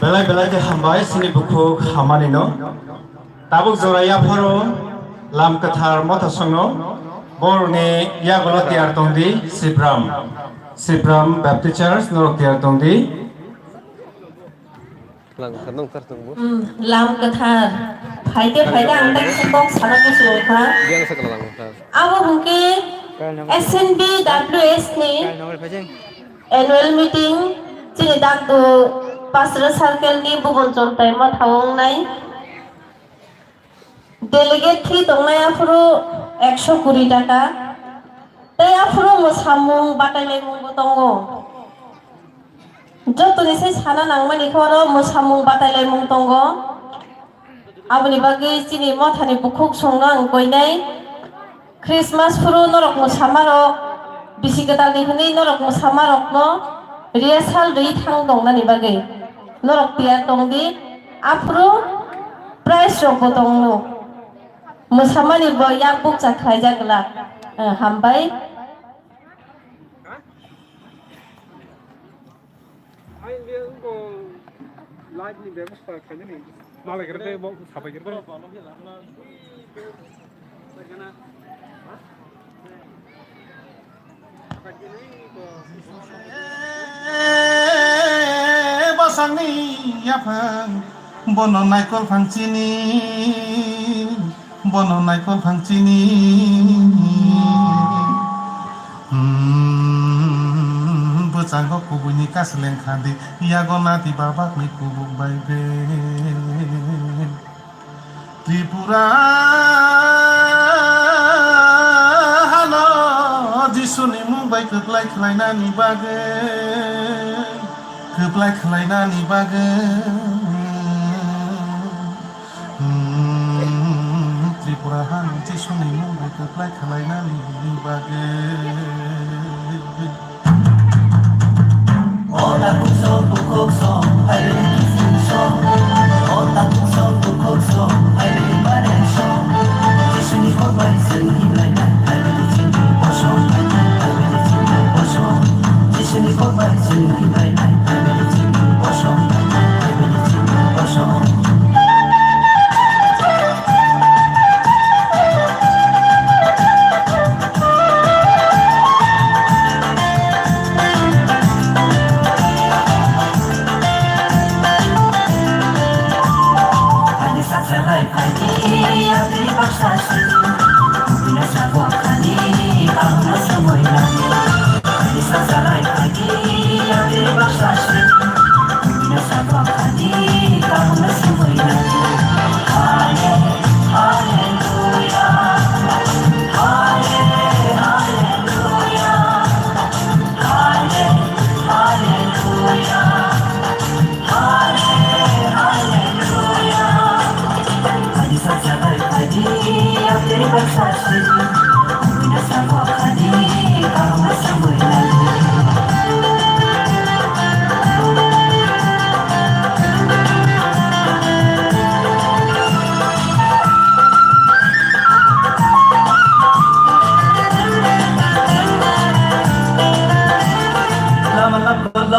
Belai belai ke hambai sini buku hamani no. Tabuk zoraya pharo lam kathar mota songno. Borne ya golo tiar tongdi Sibram Baptist Church norok tiar tongdi. Lam kathar फायदे अंदर से box सारा कुछ होता अब उनके SNBWS ने annual meeting जिन्हें दाग दो पास्टर सर्कल ने बुबन चलता है मत हाउंग नहीं delegate थी तो मैं अफरो 120 टाका ते अफरो मुसामुंग बाटाले मुंग तंगो जो तो निसे साना नांगमनी खोरो मुसामुंग बाटाले मुंग तंगो Abni bagi sini mau thani bukuk songang koi nai Christmas furu norok mo samarok bisi ketal ni huni norok mo samarok no rehearsal dei thang dong na ni bagi norok tiar tong di afru price rok bo tong no mo samani bo yak buk cha khai jagla hambai live ni ব্যবস্থা এখানে নেই মালে করতে সবাই করতে basangni yapang bono naikol phangchini Bocangko kubuni kasleng khandi yagona ti babak ni kubuk baibe Tripura halo jisuni mumbai keplai khlainani bage Tripura halo jisuni mumbai keplai khlainani bage Otak kusong bukok song, ay rin song. Otak kusong bukok song, ay rin bareng song. Jisuni ko ba isang himlay na, ay rin sini bosong, ay rin sini bosong. Jisuni ko ba isang himlay na, ay rin sini bosong, ay rin sini bosong.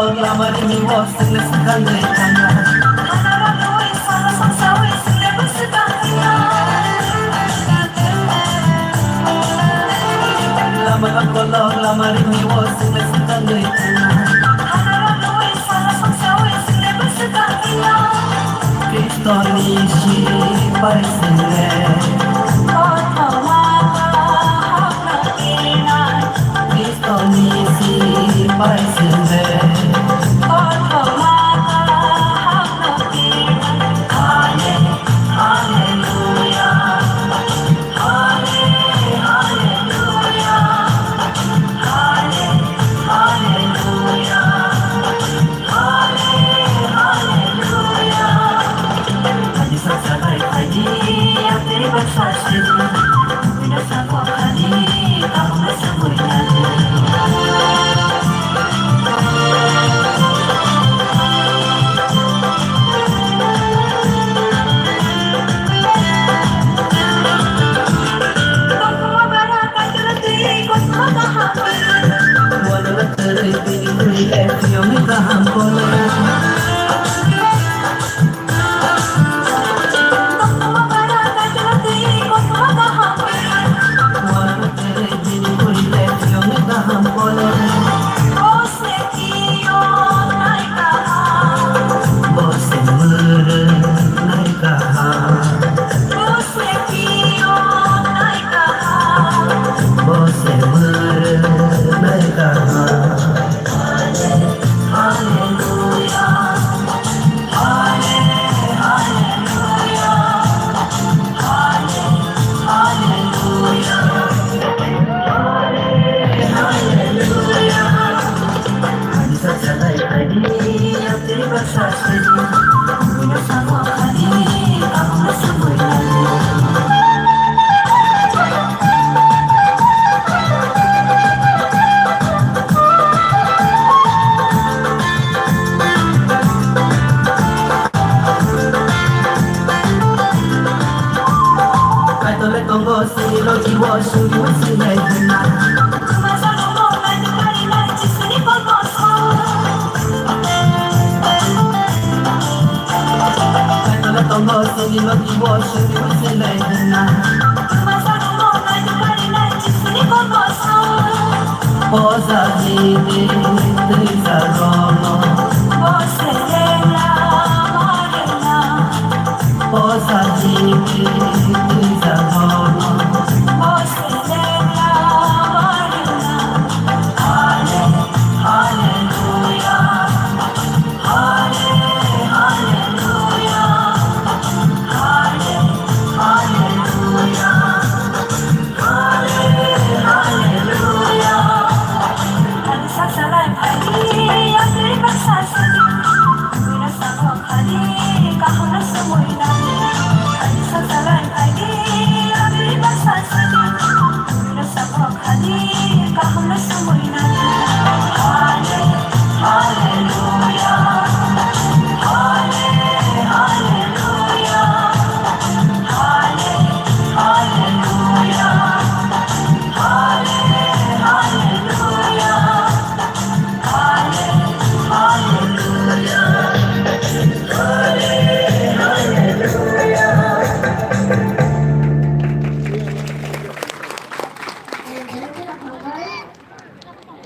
kolong lamari mi wo sing le sakang le tanga hanara no we sala sang sa we sing le busukang ya lamara kolong lamari mi wo sing le sakang le tanga hanara no we sala sang sa we sing le busukang ya Kristo ni shi pai sing le Pai sing le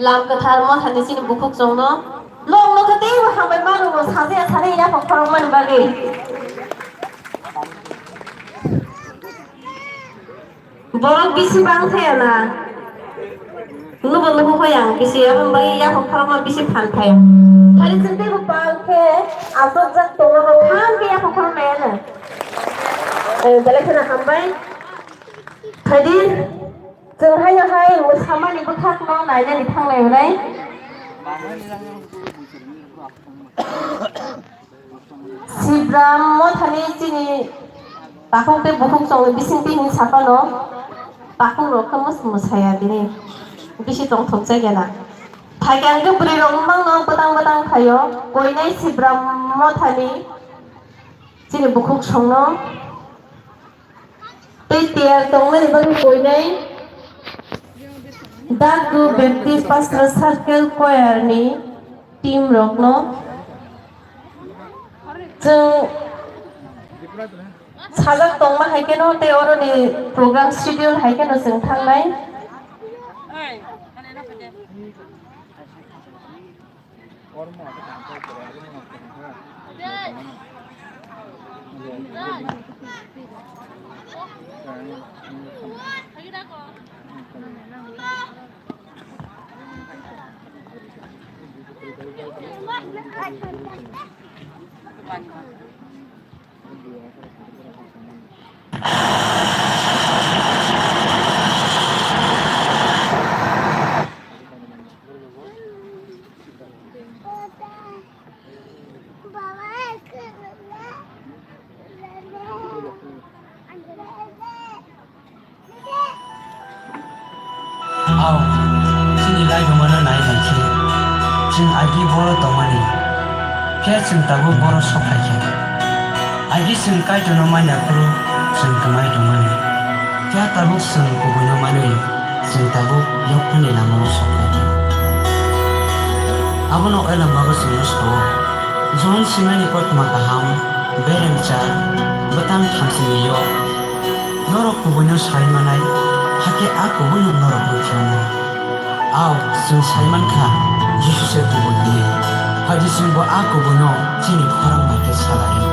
Lam kathar mo thani sin bukuk jong no long no khati wa hang bai ma no sa se sa ya phok phok man ba ge borok bisi bang the na nu bo nu ho yang bisi am bai ya phok phok ma bisi phan thai thari sin te ko bang the asok jak to ro khan ke ya phok phok me na dale khana ham bai thadi जों हाय मोसामानि बोखाक मावनाय जानि थांनायलाय सिब्राम मथानि जिनि बाखौ बे बुहुक जं बिसिं बिनि साफानो बाखौ रखौ मोसाया दिनै बिसि दं थक जायगाना थाइगां गोब्रै रंमां न बदां बदां थायो गयनाय सिब्राम मथानि जिनि बुहुक संनो बे टियार दंमोन एबा गयनाय Dagu Baptist Pastoral Circle Choir ni team रकनो जों साजाक दंमा हायकेनो ते अरनि प्रग्राम शेड्यूल हायकेनो जों थांनाय Aw, sini lai gomana nai naiki. Jin agi boro domani. Kya jin tabu boro sokai kya. Agi jin kai jono manya kuru jin kamai domani. Kya tabu jin kubuno mani jin tabu yokuni namoro sokai kya. Abono ela mago jin nosko. Zon simani kot makaham bereng char batang thamsini yo. Norok kubuno sai manai. Hake aku belum norok berkiana. Aw, sing Salman Khan, Yesus itu bunyi. Haji sungguh aku bunuh, sini orang pakai salah.